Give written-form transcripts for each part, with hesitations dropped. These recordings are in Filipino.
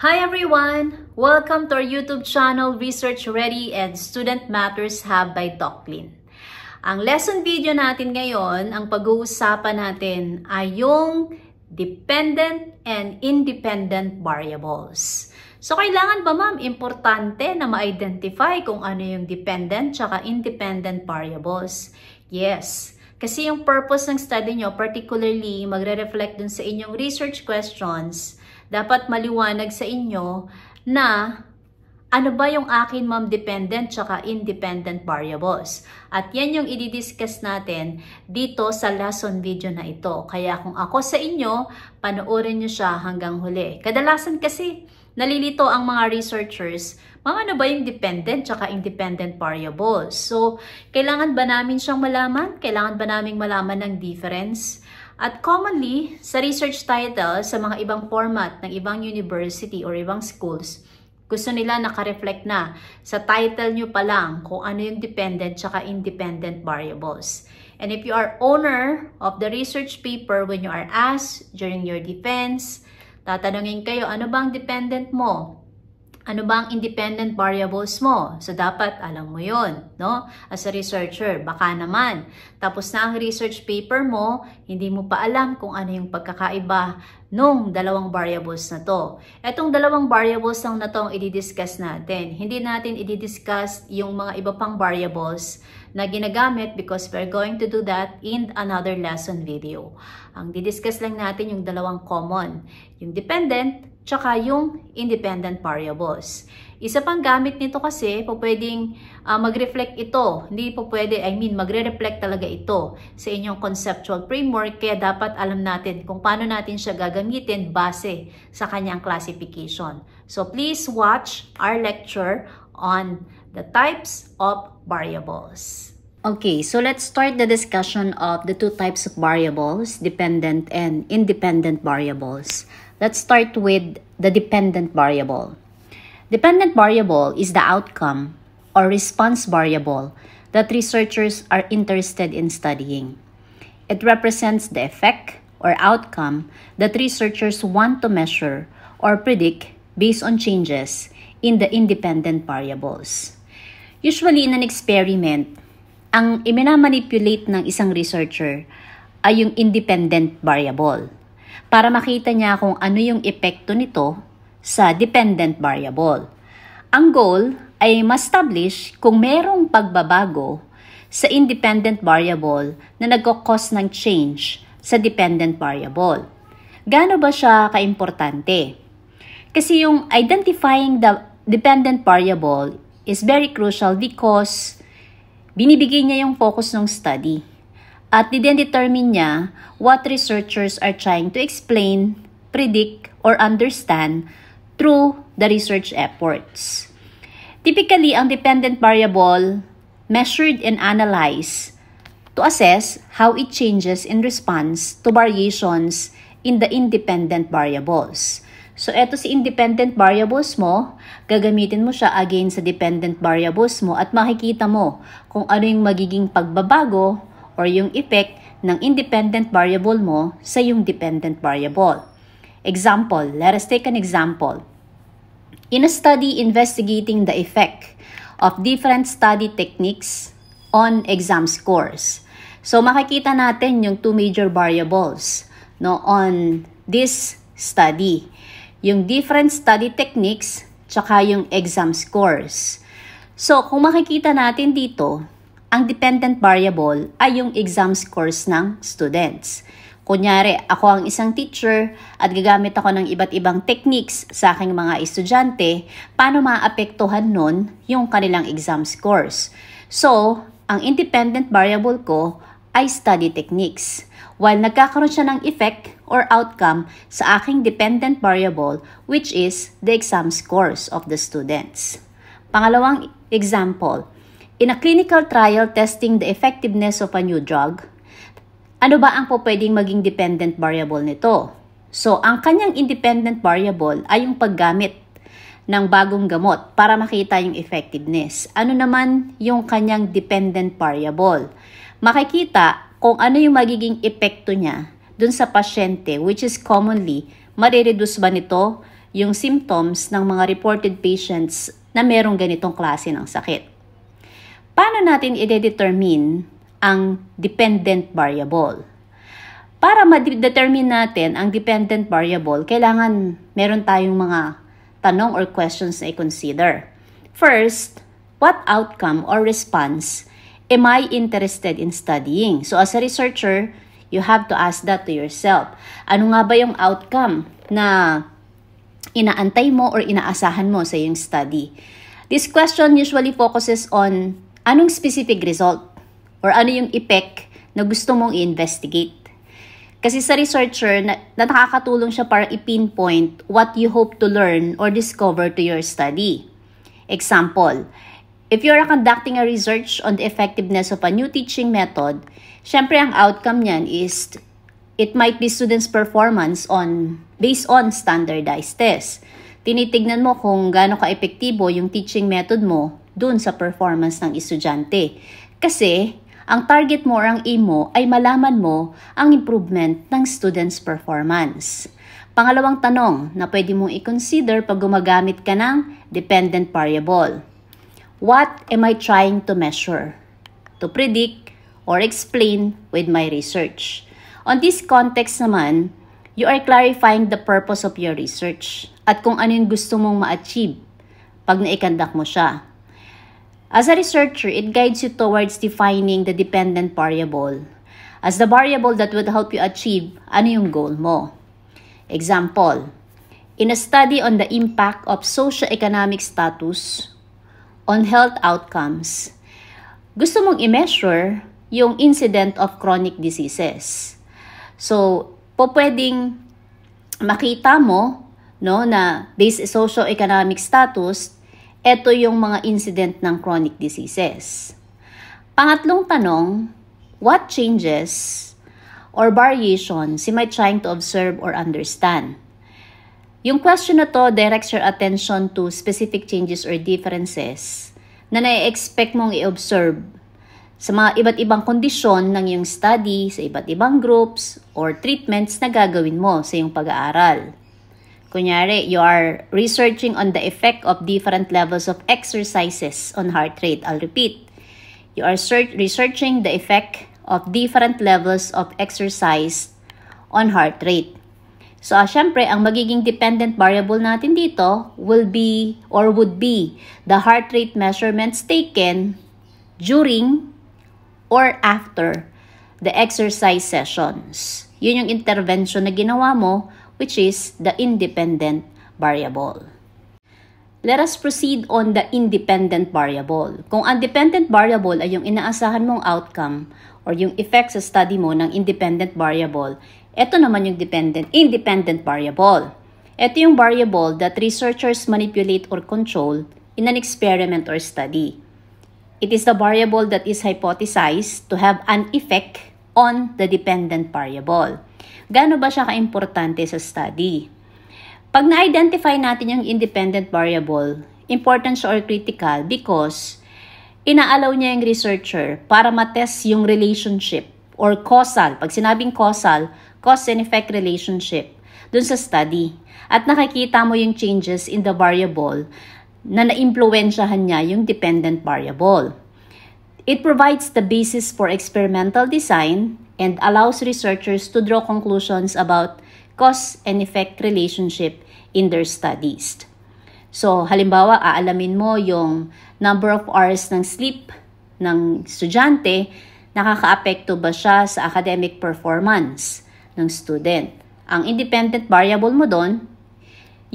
Hi everyone! Welcome to our YouTube channel, Research Ready and Student Matters Hub by Doclin. Ang lesson video natin ngayon, ang pag-uusapan natin ay yung dependent and independent variables. So kailangan ba ma'am, importante na ma-identify kung ano yung dependent tsaka independent variables? Yes. Kasi yung purpose ng study nyo, particularly magre-reflect dun sa inyong research questions, dapat maliwanag sa inyo na ano ba yung akin ma'am dependent tsaka independent variables. At yan yung i-discuss natin dito sa lesson video na ito. Kaya kung ako sa inyo, panoorin nyo siya hanggang huli. Kadalasan kasi nalilito ang mga researchers, ma'am, ano ba yung dependent tsaka independent variables? So, kailangan ba namin siyang malaman? Kailangan ba naming malaman ng difference? At commonly, sa research title, sa mga ibang format ng ibang university or ibang schools, gusto nila naka-reflect na sa title nyo pa lang kung ano yung dependent tsaka independent variables. And if you are owner of the research paper, when you are asked during your defense, tatanungin kayo, ano bang dependent mo? Ano ba ang independent variables mo? So, dapat alam mo yon, no? As a researcher, baka naman. Tapos na ang research paper mo, hindi mo pa alam kung ano yung pagkakaiba nung dalawang variables na to. Etong dalawang variables lang na to ang i-discuss natin. Hindi natin i-discuss yung mga iba pang variables na ginagamit because we're going to do that in another lesson video. Ang di-discuss lang natin yung dalawang common, yung dependent tsaka yung independent variables. Isa pang gamit nito kasi, pwedeng mag-reflect ito. Hindi po pwede, magre-reflect talaga ito sa inyong conceptual framework. Kaya dapat alam natin kung paano natin siya gagamitin base sa kanyang classification. So please watch our lecture on the types of variables. Okay, so let's start the discussion of the two types of variables, dependent and independent variables. Let's start with the dependent variable. Dependent variable is the outcome or response variable that researchers are interested in studying. It represents the effect or outcome that researchers want to measure or predict based on changes in the independent variables. Usually in an experiment, ang iminamanipulate ng isang researcher ay yung independent variable para makita niya kung ano yung epekto nito sa dependent variable. Ang goal ay ma-establish kung merong pagbabago sa independent variable na nagkakos ng change sa dependent variable. Gaano ba siya kaimportante? Kasi yung identifying the dependent variable is very crucial because binibigay niya yung focus ng study. At didetermine niya what researchers are trying to explain, predict, or understand through the research efforts. Typically, ang dependent variable measured and analyzed to assess how it changes in response to variations in the independent variables. So, eto si independent variables mo, gagamitin mo siya again sa dependent variables mo at makikita mo kung ano yung magiging pagbabago or yung effect ng independent variable mo sa yung dependent variable. Example, let us take an example. In a study investigating the effect of different study techniques on exam scores. So makikita natin yung two major variables on this study. Yung different study techniques tsaka yung exam scores. So kung makikita natin dito, ang dependent variable ay yung exam scores ng students. Kunyari, ako ang isang teacher at gagamit ako ng iba't ibang techniques sa aking mga estudyante, paano maapektuhan nun yung kanilang exam scores? So, ang independent variable ko ay study techniques. While nagkakaroon siya ng effect or outcome sa aking dependent variable, which is the exam scores of the students. Pangalawang example, in a clinical trial testing the effectiveness of a new drug, ano ba ang pwedeng maging dependent variable nito? So, ang kanyang independent variable ay yung paggamit ng bagong gamot para makita yung effectiveness. Ano naman yung kanyang dependent variable? Makikita kung ano yung magiging epekto niya dun sa pasyente, which is commonly, marireduce ba nito yung symptoms ng mga reported patients na merong ganitong klase ng sakit. Paano natin i-determine ang dependent variable? Para ma-determine natin ang dependent variable, kailangan meron tayong mga tanong or questions na i-consider. First, what outcome or response am I interested in studying? So as a researcher, you have to ask that to yourself. Ano nga ba yung outcome na inaantay mo or inaasahan mo sa iyong study? This question usually focuses on anong specific result or ano yung effect na gusto mong i-investigate. Kasi sa researcher, nakakatulong siya para i-pinpoint what you hope to learn or discover to your study. Example, if you are conducting a research on the effectiveness of a new teaching method, syempre ang outcome niyan is it might be students' performance based on standardized tests. Tinitignan mo kung gaano ka-epektibo yung teaching method mo dun sa performance ng estudyante. Kasi ang target mo or ang aim mo ay malaman mo ang improvement ng students' performance. Pangalawang tanong na pwede mong i-consider pag gumagamit ka ng dependent variable. What am I trying to measure, to predict, or explain with my research? On this context naman, you are clarifying the purpose of your research at kung ano yung gusto mong ma-achieve pag na-conduct mo siya. As a researcher, it guides you towards defining the dependent variable as the variable that would help you achieve ano yung goal mo. Example, in a study on the impact of socio-economic status on health outcomes, gusto mong i-measure yung incident of chronic diseases. So, pwedeng makita mo na based sa socio-economic status, ito yung mga incident ng chronic diseases. Pangatlong tanong, what changes or variations am I trying to observe or understand? Yung question na to directs your attention to specific changes or differences na na-expect mong i-observe sa mga iba't ibang kondisyon ng iyong study, sa iba't ibang groups or treatments na gagawin mo sa iyong pag-aaral. Kunyari, you are researching on the effect of different levels of exercises on heart rate. I'll repeat. You are researching the effect of different levels of exercise on heart rate. So, syempre, ang magiging dependent variable natin dito would be the heart rate measurements taken during or after the exercise sessions. Yun yung intervention na ginawa mo, which is the independent variable. Let us proceed on the independent variable. Kung ang dependent variable ay yung inaasahan mong outcome or yung effect sa study mo ng independent variable, ito naman yung independent variable. Ito yung variable that researchers manipulate or control in an experiment or study. It is the variable that is hypothesized to have an effect on the dependent variable. Gaano ba siya ka-importante sa study? Pag na-identify natin yung independent variable, important siya or critical because inaalaw niya yung researcher para matest yung relationship or causal. Pag sinabing causal, cause and effect relationship dun sa study. At nakikita mo yung changes in the variable na na-impluwensyahan niya yung dependent variable. It provides the basis for experimental design and allows researchers to draw conclusions about cause and effect relationship in their studies. So, halimbawa, aalamin mo yung number of hours ng sleep ng estudyante, nakaka-apekto ba siya sa academic performance ng student. Ang independent variable mo doon,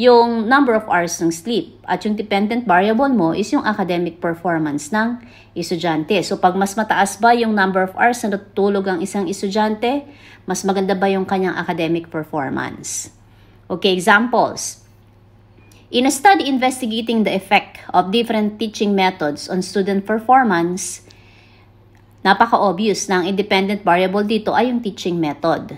yung number of hours ng sleep. At yung dependent variable mo is yung academic performance ng estudyante. So, pag mas mataas ba yung number of hours na natutulog ang isang estudyante, mas maganda ba yung kanyang academic performance? Okay, examples. In a study investigating the effect of different teaching methods on student performance, napaka-obvious na ang independent variable dito ay yung teaching method.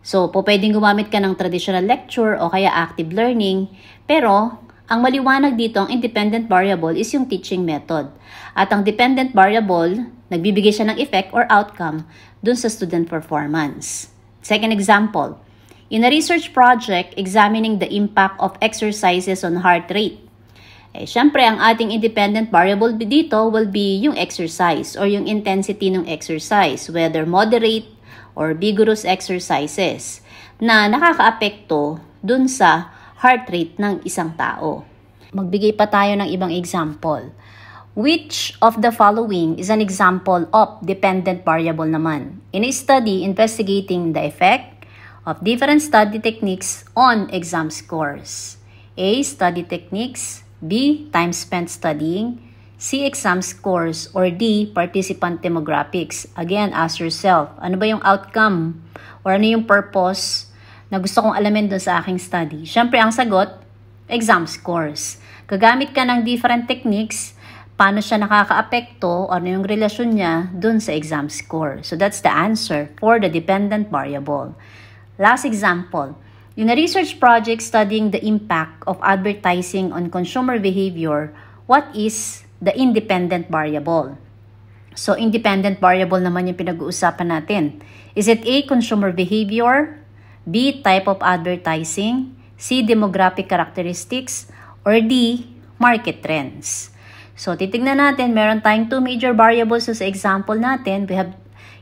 So, pwedeng gumamit ka ng traditional lecture o kaya active learning, pero ang maliwanag dito, ang independent variable is yung teaching method. At ang dependent variable, nagbibigay siya ng effect or outcome dun sa student performance. Second example, in a research project examining the impact of exercises on heart rate. Syempre, ang ating independent variable dito will be yung exercise or yung intensity ng exercise, whether moderate or vigorous exercises na nakakaapekto dun sa heart rate ng isang tao. Magbigay pa tayo ng ibang example. Which of the following is an example of dependent variable naman? In a study investigating the effect of different study techniques on exam scores. A. Study techniques. B. Time spent studying. C. Exam scores. Or D. Participant demographics. Again, ask yourself, ano ba yung outcome or ano yung purpose na gusto kong alamin dun sa aking study? Syempre, ang sagot, exam scores. Gagamit ka ng different techniques, paano siya nakakaapekto, ano yung relasyon niya dun sa exam score. So that's the answer for the dependent variable. Last example. In a research project studying the impact of advertising on consumer behavior, what is the independent variable? So, independent variable naman yung pinag-uusapan natin. Is it A. Consumer behavior, B. Type of advertising, C. Demographic characteristics, or D. Market trends? So, titignan natin, meron tayong two major variables sa example natin. We have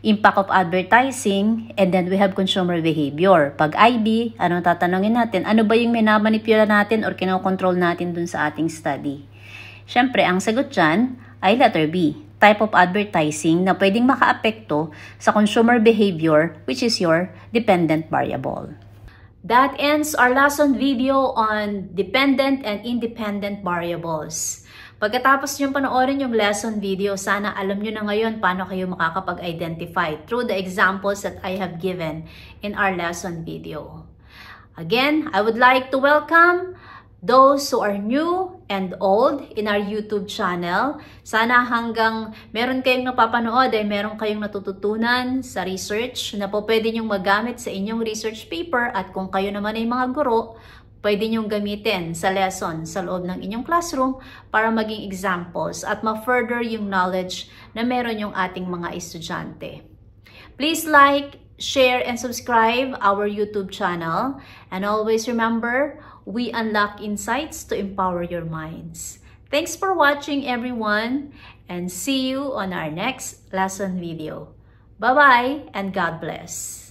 impact of advertising, and then we have consumer behavior. Pag IB, anong tatanungin natin? Ano ba yung minamanipula natin or kinokontrol natin dun sa ating study? Siyempre, ang sagot dyan ay letter B, type of advertising na pwedeng makaapekto sa consumer behavior, which is your dependent variable. That ends our lesson video on dependent and independent variables. Pagkatapos nyo panoorin yung lesson video, sana alam nyo na ngayon paano kayo makakapag-identify through the examples that I have given in our lesson video. Again, I would like to welcome those who are new and old in our YouTube channel. Sana hanggang meron kayong napapanood ay meron kayong natututunan sa research na po pwede nyong magamit sa inyong research paper, at kung kayo naman ay mga guro, pwede nyong gamitin sa lesson sa loob ng inyong classroom para maging examples at ma-further yung knowledge na meron yung ating mga estudyante. Please like, share, and subscribe our YouTube channel. And always remember, we unlock insights to empower your minds. Thanks for watching, everyone, and see you on our next lesson video. Bye-bye and God bless.